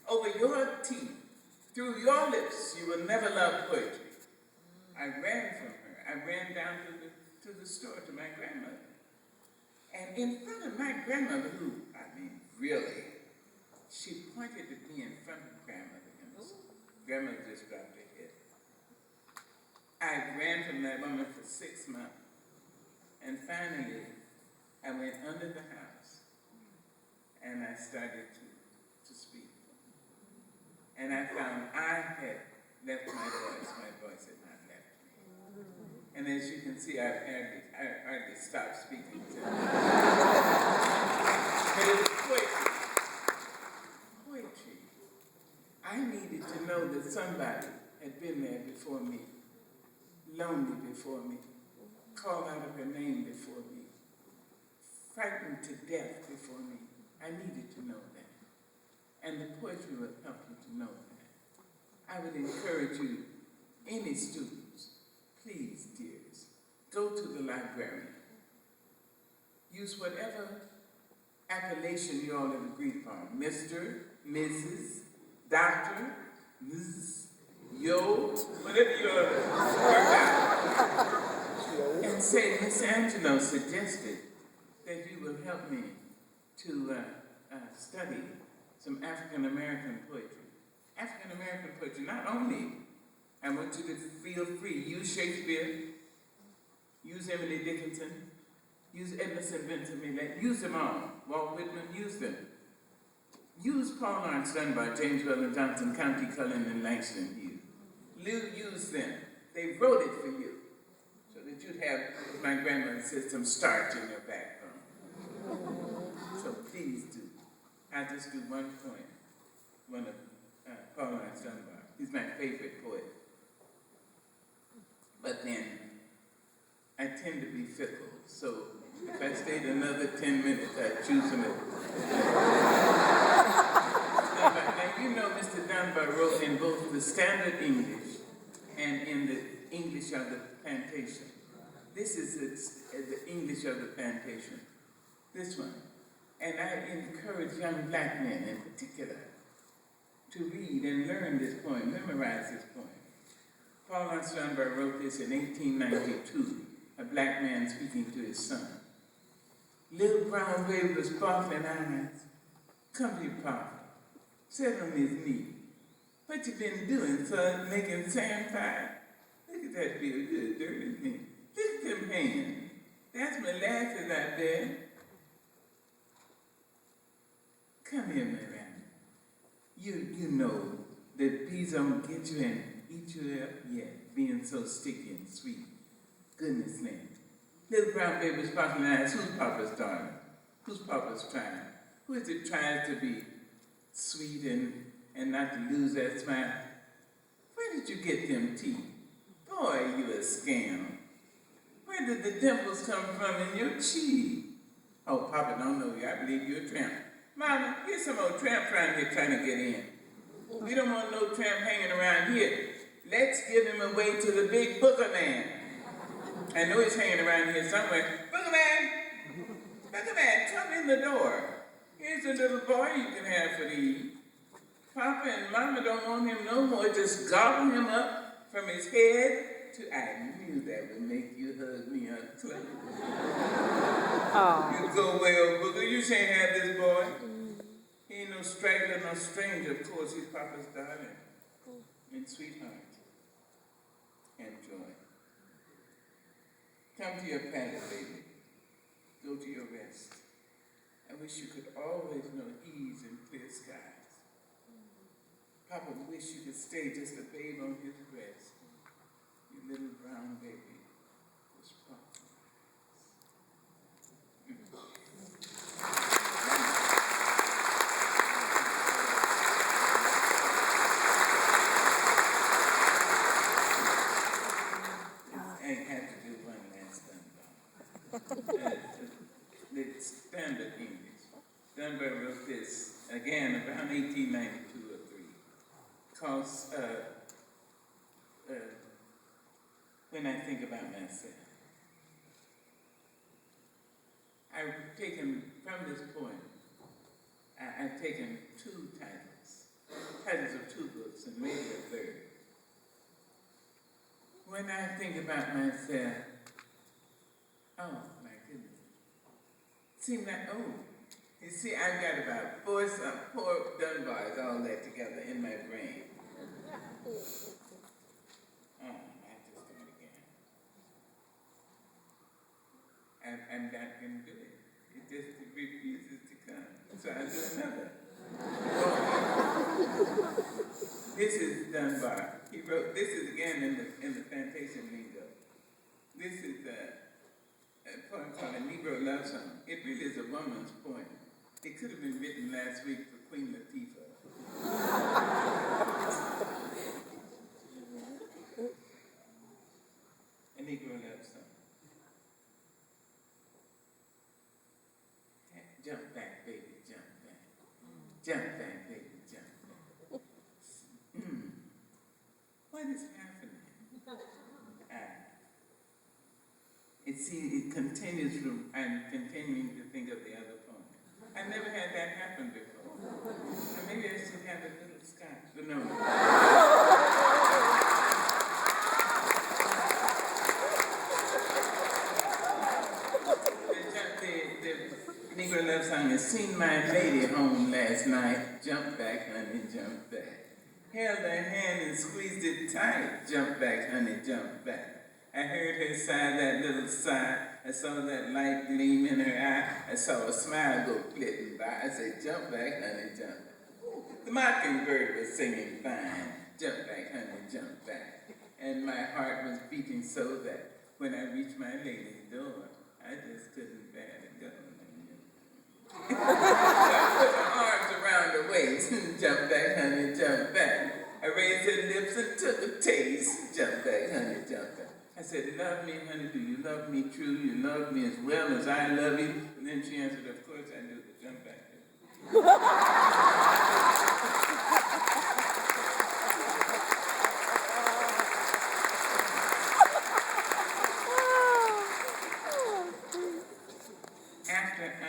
over your teeth, through your lips, you will never love poetry. I ran from her. I ran down to the store to my grandmother. And in front of my grandmother, who, I mean, really, she pointed at me in front of grandmother. And grandmother just dropped her head. I ran from that woman for 6 months. And finally, I went under the house and I started to speak. And I found I had left my voice. My voice had not left me. And as you can see, I hardly stopped speaking. But it was poetry. Poetry. I needed to know that somebody had been there before me, lonely before me, called out of her name before me, frightened to death before me. I needed to know that. And the poetry would help you to know that. I would encourage you, any students, please, dears, go to the library. Use whatever appellation you all have agreed upon. Mr., Mrs., Doctor, Mrs., Yo, whatever you all work out. And say, Miss Angelou suggested that you will help me to study some African-American poetry. African-American poetry, not only, I want you to feel free, use Shakespeare, use Emily Dickinson, use Edmondson Vincent Millay, use them all. Walt Whitman, use them. Use Paul Laurence Dunbar, James Weldon Johnson, County Cullen, and Langston Hughes. Use them. They wrote it for you, so that you'd have, as my grandmother said, some starch in your backbone. So please do. I'll just do one poem, one of Paul Laurence Dunbar. He's my favorite poet. But then, I tend to be fickle, so if I stayed another 10 minutes, I'd choose him. Now, you know Mr. Dunbar wrote in both the standard English and in the English of the plantation. This is the English of the plantation, this one. And I encourage young black men in particular to read and learn this poem, memorize this poem. Paul Laurence Dunbar wrote this in 1892, a black man speaking to his son. Little brown baby with sparkling eyes, come to your papa, sit on his knee. What you been doing, son, making sand pie? Look at that feel good, dirty me. Look at them hands. That's molasses out there. Come here, Marianne. You know that bees don't get you and eat you up yet, being so sticky and sweet. Goodness name. Little brown baby sparkling eyes, who's Papa's darling? Who's Papa's trying? Who is it trying to be sweet and not to lose that smile? Where did you get them teeth? Boy, you a scam. Where did the dimples come from in your cheek? Oh, Papa don't know you. I believe you're a tramp. Mama, here's some old tramp around here trying to get in. We don't want no tramp hanging around here. Let's give him away to the big booger man. I know he's hanging around here somewhere. Booger man, come in the door. Here's a little boy you can have for to eat. Papa and Mama don't want him no more. Just gobble him up from his head to, I knew that would make you hug me up, Clay. You go away, old booger. You shan't have this boy. He ain't no straggler, no stranger. Of course, he's Papa's darling and sweetheart and joy. Come to your pallet, baby. Go to your rest. I wish you could always know ease and clear skies. Papa wish you could stay just a babe on his breast. You little brown baby was Papa. I had to do one last Dunbar. The standard English. Dunbar wrote this, again, around 1892 or 3. Because when I think about myself, I've taken, from this poem, I've taken 2 titles titles of 2 books and maybe a third. When I think about myself, oh my goodness, seems like, oh, you see, I've got about 4 Dunbars all that together in my brain. Oh, I just do it again. I'm not going to do it. It just refuses to come. So I'll do another. This is Dunbar. He wrote, this is again in the plantation lingo. This is a poem called A Negro Love Song. It really is a woman's poem. It could have been written last week for Queen Latifah. A Negro Love Song. Jump back, baby, jump back. Jump back, baby, jump back. What is happening? It continues from, I'm continuing to think of the other poem. I've never had that happen before. And maybe I should have a little scotch, but no. The Negro Love Song has seen my lady home last night. Jump back, honey, jump back. Held her hand and squeezed it tight. Jump back, honey, jump back. I heard her sigh that little sigh. I saw that light gleam in her eye. I saw a smile go flitting by. I said, jump back, honey, jump back. The mockingbird was singing fine. Jump back, honey, jump back. And my heart was beating so that when I reached my lady's door, I just couldn't bear to go. So I put my arms around her waist. Jump back, honey, jump back. I raised her lips and took a taste. Jump back, honey, jump back. I said, love me, honey, do you love me true? You love me as well as I love you? And then she answered, of course I do.